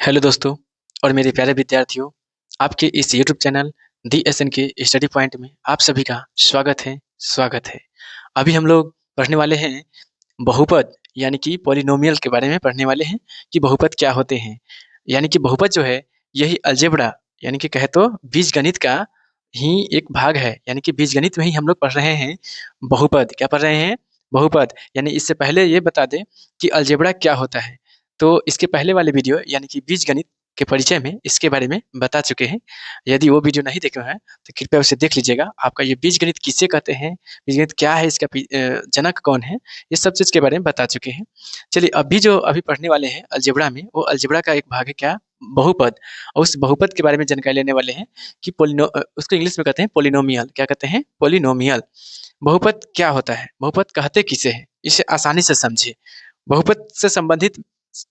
Hello दोस्तों और मेरे प्यारे विद्यार्थियों, आपके इस यूट्यूब चैनल दी एसएन के स्टडी पॉइंट में आप सभी का स्वागत है। अभी हम लोग पढ़ने वाले हैं बहुपद यानी कि पॉलिनोमियल के बारे में पढ़ने वाले हैं कि बहुपद क्या होते हैं। यानी कि बहुपद जो है यही अलजेब्रा यानी कि कहे तो बीजगणित का ही एक भाग है। यानी कि बीजगणित में ही हम लोग पढ़ रहे हैं बहुपद। क्या पढ़ रहे हैं? बहुपद। यानी इससे पहले ये बता दें कि अलजेब्रा क्या होता है। तो इसके पहले वाले वीडियो यानी कि बीजगणित के परिचय में इसके बारे में बता चुके हैं। यदि वो वीडियो नहीं देखे हैं तो कृपया उसे देख लीजिएगा। आपका ये बीजगणित किसे कहते हैं, बीजगणित क्या है, इसका जनक कौन है, ये सब चीज़ के बारे में बता चुके हैं। चलिए अभी पढ़ने वाले हैं अलजेब्रा में, वो अलजेब्रा का एक भाग है क्या? बहुपद। और उस बहुपद के बारे में जानकारी लेने वाले हैं कि उसको इंग्लिश में कहते हैं पोलिनोमियल। क्या कहते हैं? पोलिनोमियल। बहुपद क्या होता है? बहुपद कहते किसे हैं? इसे आसानी से समझिए। बहुपद से संबंधित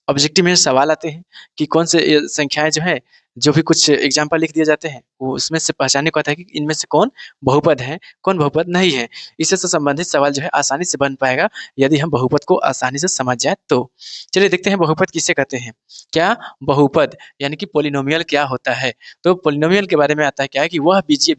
ऑब्जेक्टिव में सवाल आते हैं कि कौन से संख्याएं जो है, जो भी कुछ एग्जाम्पल लिख दिए जाते हैं, वो उसमें से पहचानने को आता है कि इनमें से कौन बहुपद है, कौन बहुपद नहीं है। इससे से संबंधित सवाल जो है आसानी से बन पाएगा यदि हम बहुपद को आसानी से समझ जाए तो। चलिए देखते हैं बहुपद किसे कहते हैं। क्या? बहुपद यानी कि पोलिनोमियल क्या होता है। तो पोलिनोमियल के बारे में आता है क्या है कि वह बीजीय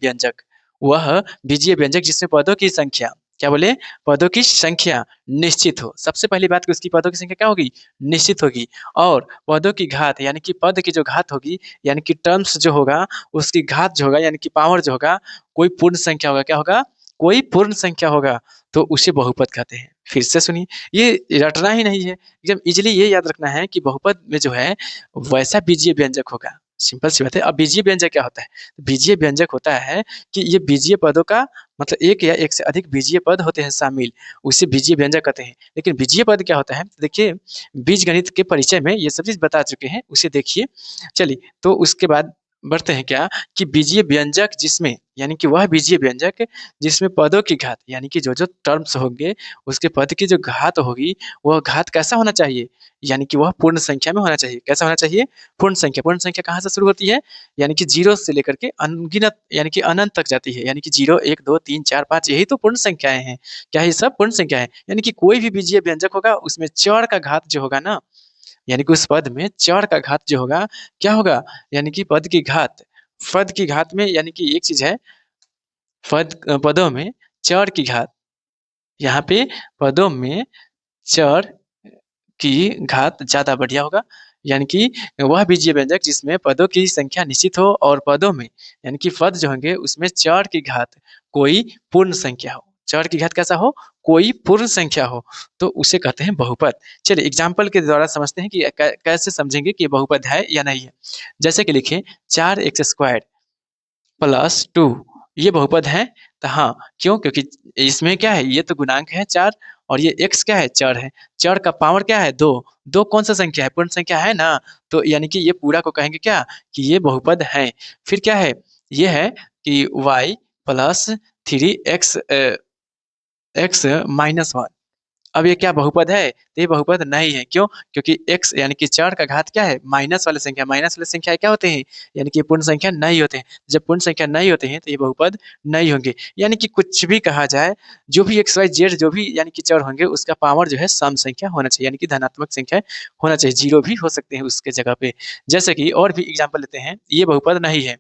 व्यंजक जिसमें पदों की संख्या, क्या बोले, पदों की संख्या निश्चित हो। सबसे पहली बात कि उसकी पदों की संख्या क्या होगी? निश्चित होगी। और पदों की घात यानी कि पद की जो घात होगी, यानी कि टर्म्स जो होगा, उसकी घात जो होगा यानी कि पावर जो होगा, कोई पूर्ण संख्या होगा। क्या होगा? कोई पूर्ण संख्या होगा, तो उसे बहुपद कहते हैं। फिर से सुनिए, ये रटना ही नहीं है, एकदम इजिली ये याद रखना है कि बहुपद में जो है वैसा बीजीय व्यंजक होगा। सिंपल सी बात है। अब बीजीय व्यंजक क्या होता है? बीजीय व्यंजक होता है कि ये बीजीय पदों का मतलब एक या एक से अधिक बीजीय पद होते हैं शामिल, उसे बीजीय व्यंजक कहते हैं। लेकिन बीजीय पद क्या होता है? देखिए, बीजगणित के परिचय में ये सब चीज बता चुके हैं, उसे देखिए। चलिए, तो उसके बाद बढ़ते हैं क्या कि बीजीय व्यंजक जिसमें, यानी कि वह बीजीय व्यंजक जिसमें पदों की घात यानी कि जो जो टर्म्स होंगे, उसके पद की जो घात होगी, वह घात कैसा होना चाहिए? यानी कि वह पूर्ण संख्या में होना चाहिए। कैसा होना चाहिए? पूर्ण संख्या। पूर्ण संख्या कहाँ से शुरू होती है? यानी कि जीरो से लेकर के अनगिनत यानी कि अनंत तक जाती है। यानी कि 0, 1, 2, 3, 4, 5, यही तो पूर्ण संख्याएं हैं। क्या ये सब पूर्ण संख्या है? यानी कि कोई भी बीजीय व्यंजक होगा उसमें चर का घात जो होगा ना, यानी कि उस पद में चर का घात जो होगा, क्या होगा? यानी कि पद की घात में, यानी कि एक चीज है, पदों में चर की घात, यहाँ पे पदों में चर की घात ज्यादा बढ़िया होगा। यानी कि वह बीजीय व्यंजक जिसमें पदों की संख्या निश्चित हो और पदों में यानी कि पद जो होंगे उसमें चर की घात कोई पूर्ण संख्या हो। चर की घात कैसा हो? कोई पूर्ण संख्या हो, तो उसे कहते हैं बहुपद। चलिए एग्जाम्पल के द्वारा समझते हैं कि कैसे समझेंगे कि बहुपद है या नहीं है। जैसे कि लिखें 4x² प्लस 2, ये बहुपद है। तो हाँ, क्यों? क्योंकि इसमें क्या है, ये तो गुणांक है 4 और ये x क्या है? चर है। चर का पावर क्या है? 2। 2 कौन सा संख्या है? पूर्ण संख्या है ना। तो यानी कि ये पूरा को कहेंगे क्या कि ये बहुपद है। फिर क्या है? ये है कि y प्लस 3x -1। अब ये क्या बहुपद है? तो ये बहुपद नहीं है। क्यों? क्योंकि x यानी कि 4 का घात क्या है? माइनस वाले संख्या। माइनस वाले संख्या क्या होते हैं? यानी कि पूर्ण संख्या नहीं होते हैं। जब पूर्ण संख्या नहीं होते हैं तो ये बहुपद नहीं होंगे। यानी कि कुछ भी कहा जाए, जो भी एक्स वाई जेड जो भी यानी कि चर होंगे, उसका पावर जो है सम संख्या होना चाहिए, यानी कि धनात्मक संख्या होना चाहिए। जीरो भी हो सकते हैं उसके जगह पे। जैसे कि और भी एग्जाम्पल लेते हैं, ये बहुपद नहीं है।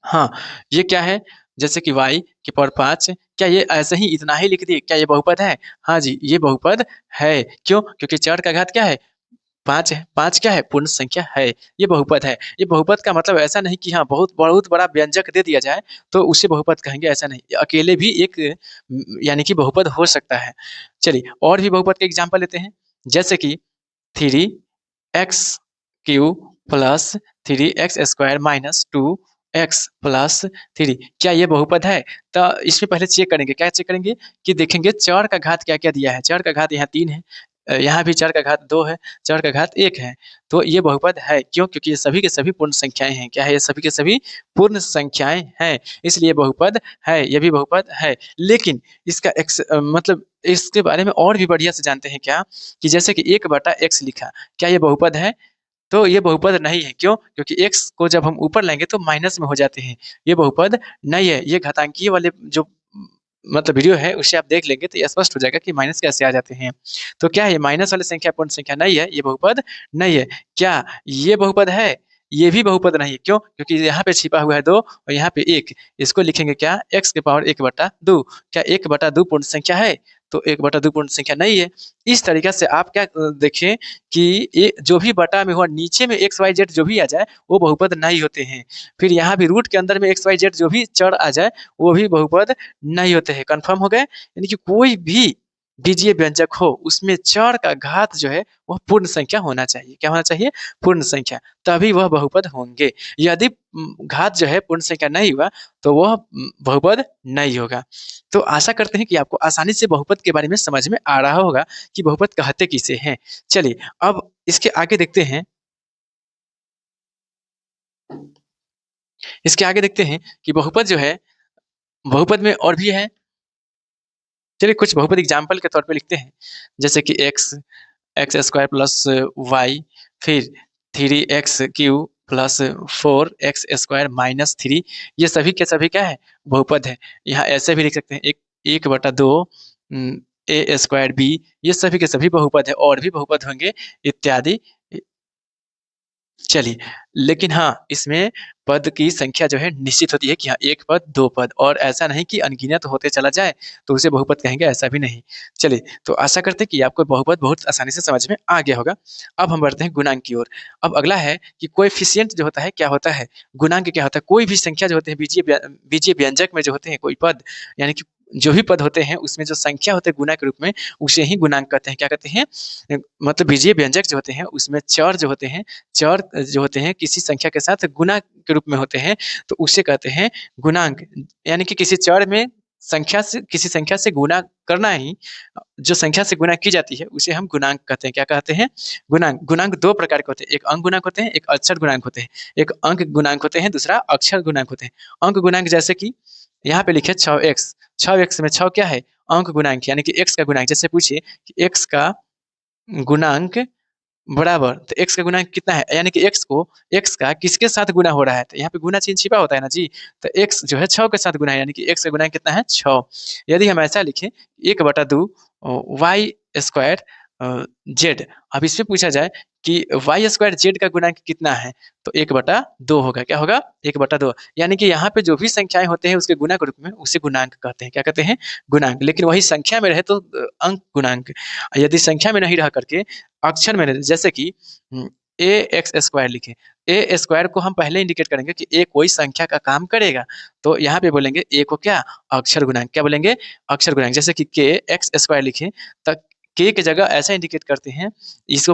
हाँ, ये क्या है? जैसे कि y की पावर 5, क्या ये ऐसे ही इतना ही लिख दिए? क्या ये बहुपद है? हाँ जी, ये बहुपद है। क्यों? क्योंकि 4 का घात क्या है? 5 है। 5 क्या है? पूर्ण संख्या है। ये बहुपद है। ये बहुपद का मतलब ऐसा नहीं कि हाँ बहुत बहुत बड़ा व्यंजक दे दिया जाए तो उसे बहुपद कहेंगे, ऐसा नहीं। अकेले भी एक यानी कि बहुपद हो सकता है। चलिए और भी बहुपद के एग्जाम्पल लेते हैं। जैसे कि 3x³ plus 3x² minus 2x plus 3, क्या ये बहुपद है? तो इसमें पहले चेक करेंगे। क्या चेक करेंगे? कि देखेंगे 4 का घात क्या क्या दिया है। 4 का घात यहाँ 3 है, यहाँ भी 4 का घात 2 है, 4 का घात 1 है। तो ये बहुपद है। क्यों? क्योंकि ये सभी के सभी पूर्ण संख्याएं हैं। क्या है? ये सभी के सभी पूर्ण संख्याएं हैं, इसलिए बहुपद है। ये भी बहुपद है। लेकिन इसका मतलब इसके बारे में और भी बढ़िया से जानते हैं क्या, कि जैसे कि 1/x लिखा, क्या ये बहुपद है? तो ये बहुपद नहीं है। क्यों? क्योंकि x को जब हम ऊपर लाएंगे तो माइनस में हो जाते हैं। ये बहुपद नहीं है। ये घातांकीय वाले जो मतलब वीडियो है उसे आप देख लेंगे तो ये स्पष्ट हो जाएगा कि माइनस कैसे आ जाते हैं। तो क्या है, माइनस वाली संख्या पूर्ण संख्या नहीं है, ये बहुपद नहीं है। क्या ये बहुपद है? ये भी बहुपद नहीं है। क्यों? क्योंकि यहाँ पे छिपा हुआ है 2 और यहाँ पे 1। इसको लिखेंगे क्या, x के पावर 1/2। क्या 1/2 पूर्ण संख्या है? तो 1/2 पूर्ण संख्या नहीं है। इस तरीके से आप क्या देखें कि ये जो भी बटा में हुआ नीचे में एक्स वाई जेड जो भी आ जाए वो बहुपद नहीं होते हैं। फिर यहाँ भी रूट के अंदर में एक्स वाई जेड जो भी चर आ जाए वो भी बहुपद नहीं होते हैं। कन्फर्म हो गए? यानी कि कोई भी बीजीय व्यंजक हो उसमें चर का घात जो है वह पूर्ण संख्या होना चाहिए। क्या होना चाहिए? पूर्ण संख्या, तभी वह बहुपद होंगे। यदि घात जो है पूर्ण संख्या नहीं हुआ तो वह बहुपद नहीं होगा। तो आशा करते हैं कि आपको आसानी से बहुपद के बारे में समझ में आ रहा होगा कि बहुपद कहते किसे हैं। चलिए अब इसके आगे देखते हैं। इसके आगे देखते हैं कि बहुपद जो है, बहुपद में और भी है। चलिए कुछ बहुपद एग्जाम्पल के तौर पे लिखते हैं, जैसे कि एक्स स्क्वायर प्लस वाई, फिर 3x³ प्लस 4x² माइनस 3। ये सभी के सभी क्या है? बहुपद है। यहाँ ऐसे भी लिख सकते हैं, 1/2 a²b, ये सभी के सभी बहुपद है। और भी बहुपद होंगे इत्यादि। चलिए, लेकिन हाँ, इसमें पद की संख्या जो है निश्चित होती है कि हाँ 1 पद 2 पद, और ऐसा नहीं कि अनगिनत होते चला जाए तो उसे बहुपद कहेंगे, ऐसा भी नहीं। चलिए, तो आशा करते हैं कि आपको बहुपद बहुत आसानी से समझ में आ गया होगा। अब हम बढ़ते हैं गुणांक की ओर। अब अगला है कि कोएफिशिएंट जो होता है क्या होता है, गुणांक क्या होता है। कोई भी संख्या जो होते हैं बीजीय व्यंजक में जो होते हैं कोई पद, यानी कि जो भी पद होते हैं उसमें जो संख्या होते हैं गुणा के रूप में, उसे ही गुणांक कहते हैं। क्या कहते हैं? मतलब बीजीय व्यंजक जो होते हैं उसमें चर जो होते हैं, चर जो होते हैं किसी संख्या के साथ गुणा के रूप में होते हैं, तो उसे कहते हैं गुणांक। यानी कि किसी चर में संख्या से, किसी संख्या से गुणा करना ही, जो संख्या से गुणा की जाती है उसे हम गुणांक कहते हैं। क्या कहते हैं? गुणांक। गुणांक दो प्रकार के होते हैं, एक अंक गुणांक होते हैं, एक अक्षर गुणांक होते हैं। एक अंक गुणांक होते हैं, दूसरा अक्षर गुणांक होते हैं। अंक गुणांक जैसे कि यहाँ पे लिखे 6x, 6x में 6 क्या है? अंक गुणांक, यानी कि x का गुणांक। जैसे पूछिए कि x का गुणांक बराबर, तो x का गुणांक कितना है, यानी कि x का किसके साथ गुना हो रहा है, तो यहाँ पे गुना चिन्ह छिपा होता है ना जी। तो x जो है 6 के साथ गुना है, यानी कि x का गुणांक कितना है? 6। यदि हम ऐसा लिखें 1/2 y² z, अब इसमें पूछा जाए कि y² z का गुणांक कितना है, तो 1/2 होगा। क्या होगा? 1/2। यानी कि यहाँ पे जो भी संख्याएं होते हैं उसके गुणा के रूप में उसे गुणांक कहते हैं। क्या कहते हैं? गुणांक। लेकिन वही संख्या में रहे तो अंक गुणांक। यदि संख्या में नहीं रह करके अक्षर में, जैसे कि a² लिखे, a² को हम पहले इंडिकेट करेंगे कि a कोई संख्या का काम करेगा, तो यहाँ पे बोलेंगे a को क्या? अक्षर गुणांक। क्या बोलेंगे? अक्षर गुणांक। जैसे कि k(x²) लिखे, तब k की जगह ऐसा इंडिकेट करते हैं, इसको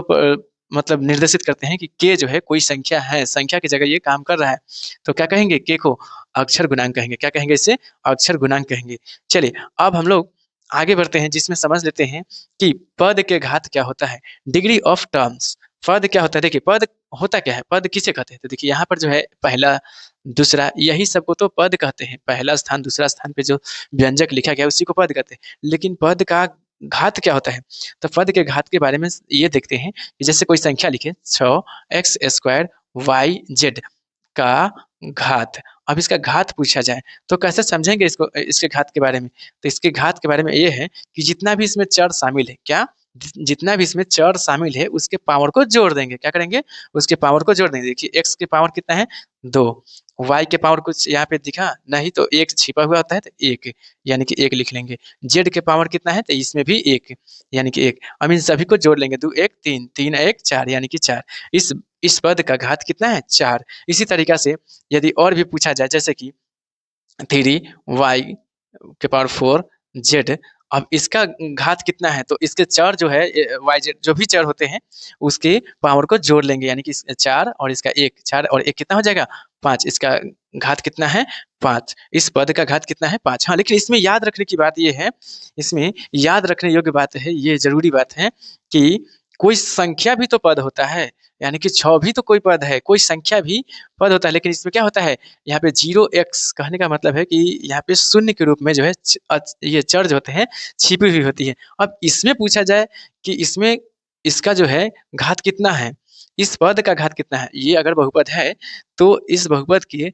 मतलब निर्देशित करते हैं कि k जो है कोई संख्या है, संख्या की जगह ये काम कर रहा है, तो क्या कहेंगे? k को अक्षर गुणांक कहेंगे। क्या कहेंगे? इसे अक्षर गुणांक कहेंगे। चलिए अब हम लोग आगे बढ़ते हैं, जिसमें समझ लेते हैं कि पद के घात क्या होता है, डिग्री ऑफ टर्म्स। पद क्या होता है? देखिए पद होता क्या है, पद किसे कहते हैं? तो देखिए यहाँ पर जो है पहला दूसरा, यही सबको तो पद कहते हैं। पहला स्थान दूसरा स्थान पे जो व्यंजक लिखा गया उसी को पद कहते हैं। लेकिन पद का घात क्या होता है? तो पद के घात के बारे में ये देखते हैं कि जैसे कोई संख्या लिखे 6x² yz का घात। अब इसका घात पूछा जाए तो कैसे समझेंगे इसको, इसके घात के बारे में? तो इसके घात के बारे में ये है कि जितना भी इसमें चर शामिल है, क्या? जितना भी इसमें चर शामिल है उसके पावर को जोड़ देंगे। क्या करेंगे? उसके पावर को जोड़ देंगे। देखिए x के पावर कितना है? 2। y के पावर कुछ यहाँ पे दिखा नहीं, तो 1 छिपा हुआ होता है तो 1, यानी कि 1 लिख लेंगे। z के पावर कितना है? तो इसमें भी 1, यानी कि 1। अब इन सभी को जोड़ लेंगे, 2 1 3, 3 1 4, यानी कि 4। इस पद का घात कितना है? 4। इसी तरीका से यदि और भी पूछा जाए, जैसे कि 3y के पावर 4 z, अब इसका घात कितना है? तो इसके चर जो है yz जो भी चर होते हैं उसके पावर को जोड़ लेंगे, यानी कि 4 और इसका 1, 4 और 1 कितना हो जाएगा? 5। इसका घात कितना है? 5। इस पद का घात कितना है? 5। हाँ, लेकिन इसमें याद रखने की बात ये है, इसमें याद रखने योग्य बात है, ये जरूरी बात है कि कोई संख्या भी तो पद होता है, यानी कि 6 भी तो कोई पद है, कोई संख्या भी पद होता है। लेकिन इसमें क्या होता है, यहाँ पे 0x कहने का मतलब है कि यहाँ पे शून्य के रूप में जो है ये चर जो होते हैं छिपी हुई होती है। अब इसमें पूछा जाए कि इसमें इसका जो है घात कितना है, इस पद का घात कितना है, ये अगर बहुपद है तो इस बहुपद के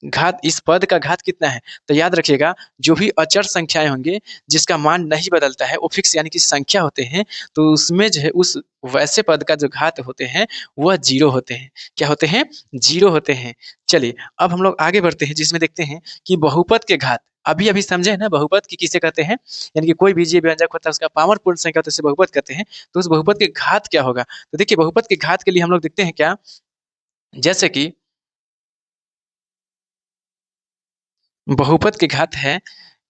घात, इस पद का घात कितना है? तो याद रखिएगा, जो भी अचर संख्याएँ होंगे, जिसका मान नहीं बदलता है, वो फिक्स यानी कि संख्या होते हैं, तो उसमें जो है उस वैसे पद का जो घात होते हैं, वह 0 होते हैं। क्या होते हैं? 0 होते हैं। चलिए, अब हम लोग आगे बढ़ते हैं, जिसमें देखते हैं कि बहुपद के घात, अभी-अभी समझे हैं ना बहुपद कि किसे कहते हैं? यानी कि कोई भी जीव व्यंजक होता है, उसका पावर पूर्ण संख्या होता है, उसे बहुपद कहते हैं। तो उस बहुपद के घात क्या होगा? तो देखिए, बहुपद के घात के लिए हम लोग देखते हैं क्या? जैसे कि बहुपद के घात है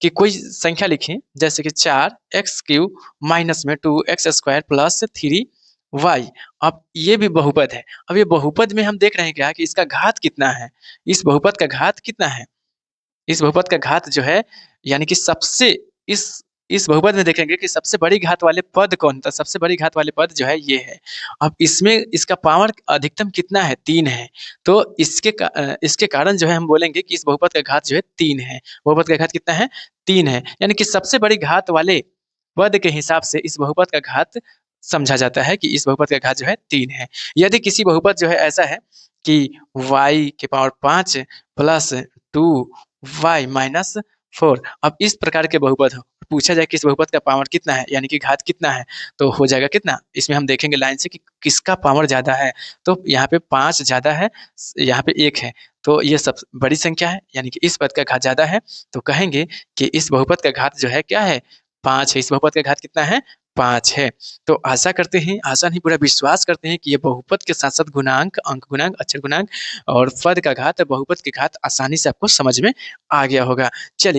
कि कोई संख्या लिखें, जैसे कि 4x³ माइनस में 2x² प्लस 3y। अब ये भी बहुपद है। अब ये बहुपद में हम देख रहे हैं क्या कि इसका घात कितना है? इस बहुपद का घात कितना है? इस बहुपद का घात जो है, यानी कि सबसे इस इस बहुपद में देखेंगे कि सबसे बड़ी घात वाले पद कौन था? सबसे बड़ी घात वाले पद जो है ये है। अब इसमें इसका पावर अधिकतम कितना है? 3 है। तो इसके कारण जो है हम बोलेंगे कि इस बहुपद का घात जो है 3 है। बहुपद का घात कितना है? 3 है। यानी कि सबसे बड़ी घात वाले पद के हिसाब से इस बहुपद का घात समझा जाता है कि इस बहुपद का घात जो है 3 है। यदि किसी बहुपद जो है ऐसा है कि y की पावर 5 प्लस 2y माइनस 4, अब इस प्रकार के बहुपद हो, पूछा जाए कि इस बहुपद का पावर कितना है, यानी कि घात कितना है, तो हो जाएगा कितना? इसमें हम देखेंगे लाइन से कि किसका पावर ज़्यादा है। तो यहाँ पे 5 ज़्यादा है, यहाँ पे 1 है, तो ये सब बड़ी संख्या है, यानी कि इस पद का घात ज़्यादा है, तो कहेंगे कि इस बहुपद का घात जो है क्या है? 5 है। इस बहुपद का घात कितना है? 5 है। तो आशा करते हैं, आशा नहीं पूरा विश्वास करते हैं कि ये बहुपद के साथ-साथ गुणांक, अंक गुणांक, अक्षर गुणांक और पद का घात, बहुपद के घात आसानी से आपको समझ में आ गया होगा। चलिए